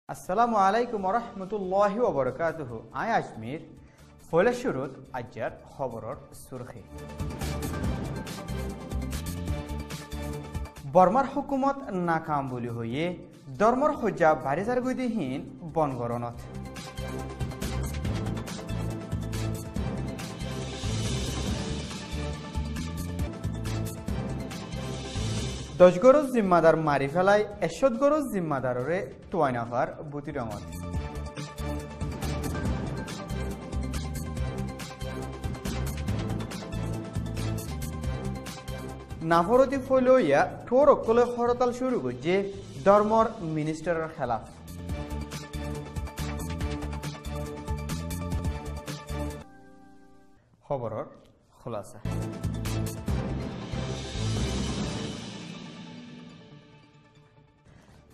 আসসালামু আলাইকুম ওরহমতুল্লাহি ওবরকাতুহু আই আজমির হলে শুরুত আজ্জার খবরর সুরখি বর্মার হুকুমত নাকাম বুলি হইয়ে ধর্মর হজ্জা বারিজার গুদিহীন বনগরণত দশ গরজ জিম্মাদার মারি ফেলাই ১০০ গরজ জিম্মাদাররে তোয়াইনাফার বুতি রঙত নাফরতি ফলইয়া ঠোর অকলে হরতাল শুরু করছে ধর্মর মিনিস্টারের খেলাফ খবরর খোলাসা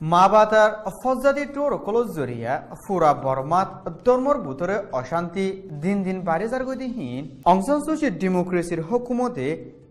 মা বাতার ফজাদি টোর কলজ জরিয়া ফুরা বর্মাত ধর্মর ভিতরে অশান্তি দিন দিন বাড়ি যার গতিহীন অং সান সু চির ডেমোক্রেসির হুকুমতে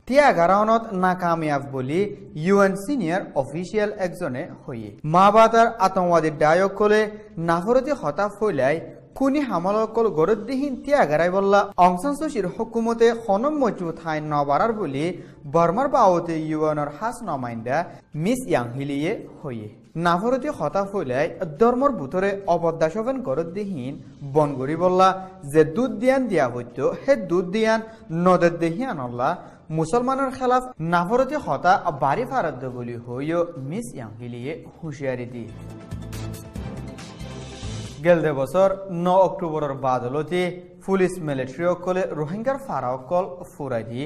তিয়াগারাওনত নাকামিয়াব বলি ইউএন সিনিয়র অফিসিয়াল একজনে হইয়ে মা বাতার আতঙ্কবাদী ডায়ক কলে নাফরতি হতা ফইলাই কুনি হামলকল গরদ্দিহীন তিয়াগারাই বললা অং সান সু চির হুকুমতে খনম মজবুত হাই নবারার বলি বর্মার বাওতে ইউএনর হাস নমাইন্দা মিস ইয়াংহিলিয়ে হইয়ে নাফরতি হতা ফইলাই ধর্মর ভিতরে অবদাসবেন গরদ্দিহীন বনগরি বললা যে দুধ দিয়ান দিয়া হইতো হে দুধ দিয়ান নদের দেহিয়ান আল্লাহ মুসলমানের খেলাফ নাফরতি হতা বাড়ি ফারাদ্দ বলি হইও মিস ইয়াংহিলিয়ে হুঁশিয়ারি দি গেলদে বছর ৯ অক্টোবরের বাদলতে পুলিশ মিলিটারি অকলে রোহিঙ্গার ফারা অকল ফুরাই দি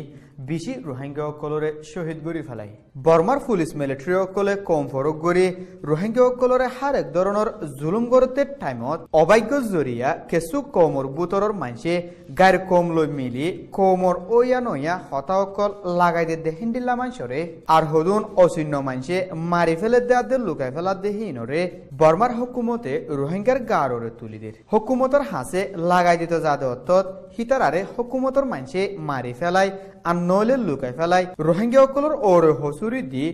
বেশি রোহিঙ্গা অকলরে শহীদ গড়ি ফেলাই বর্মার পুলিশ মিলিটারি অকলে কম ফরক গড়ি রোহিঙ্গা অকলরে হার এক ধরনের জুলুম করতে টাইমত অবাজ্য জরিয়া কেসু কমর বুতরর মানসে গায়ের কম লই মিলি কমর ওয়া নয়া হতা অকল লাগাই দে হিন্দিল্লা মানসরে আর হদুন অচিহ্ন মানসে মারি ফেলে দেয়াদের লুকাই ফেলা দেহিনরে বর্মার হুকুমতে রোহিঙ্গার গাড়রে তুলি দের হুকুমতের হাসে লাগাই দিত যাদে অর্থত হিতারারে হুকুমতর মানসে মারি ফেলাই আর নইলে লুকাই ফেলাই রোহিঙ্গা অকলর ওর হসুরি দি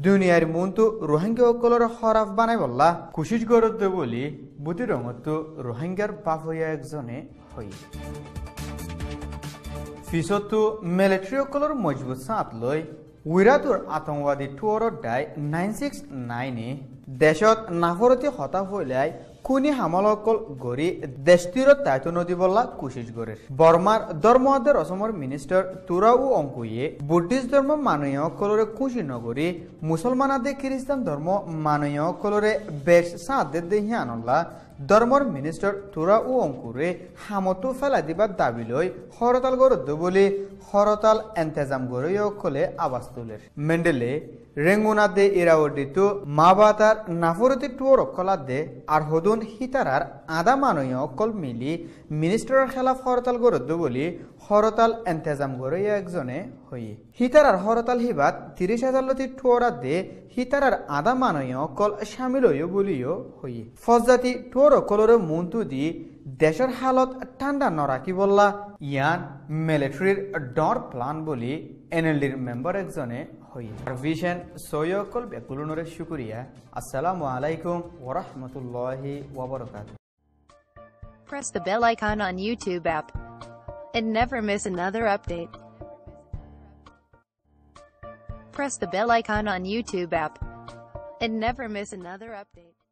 দুনিয়ার মনতু রোহিঙ্গা অকলর হরাফ বানাই বললা কুশিস গরদ বলি বুতি রঙত রোহিঙ্গার বাপ হইয়া একজনে হই ফিসতু মিলিটারি অকলর মজবুত সাঁত লই উইরাতুর আতঙ্কবাদী টুয়ারর ডাই 969 দেশত নাফরতি হতা হইলাই কুনি হামলকল গড়ি দেশটিরত দায়িত্ব নদী বললা কুশিস গড়ের বর্মার ধর্মদের অসমৰ মিনিস্টার তুরাউ অঙ্কুয়ে বুদ্ধিস্ট ধর্ম মানুষ কলরে খুশি নগরী মুসলমানাদে খ্রিস্টান ধর্ম মানুষ কলরে বেশ সাঁদের দেহি আনল্লা ধর্মর মিনিস্টার তুরাউ অঙ্কুরে হামতো ফেলা দিবার দাবি লই হরতাল গরদ্দ বলে হরতাল এন্তেজাম গড়ই অকলে আবাস তুলের মেন্ডেলে রেঙ্গুনা দে ইরাওডিত মা বাতার নাফরতি টুয়ার অকলা দে আর হদুন হিতারার আদা মানুষ অকল মিলি মিনিস্টারের খেলাফ হরতাল গরদ্দ বলি হরতাল এন্তেজাম গড়ই একজনে হইয়ে হিতারার হরতাল হিবাত ৩০,০০০ লতি টুয়ারা দে হিতারার আদা মানুষ অকল সামিল হইও বলিও হইয়ে ফজাতি টুয়ার অকলরে মন্তু দি দেশের হালত ঠান্ডা নরাকি বললা ইয়ান মিলিটারির ডর প্লান বলি এনএলডির মেম্বার একজনে হইয়ে ভিশন সৈয়কল বেকুলুনরে শুকরিয়া আসসালামু আলাইকুম ওয়া রাহমাতুল্লাহি ওয়া বারাকাতুহু Press the bell icon on YouTube app and never miss another update. Press the bell icon on YouTube app and never miss another update.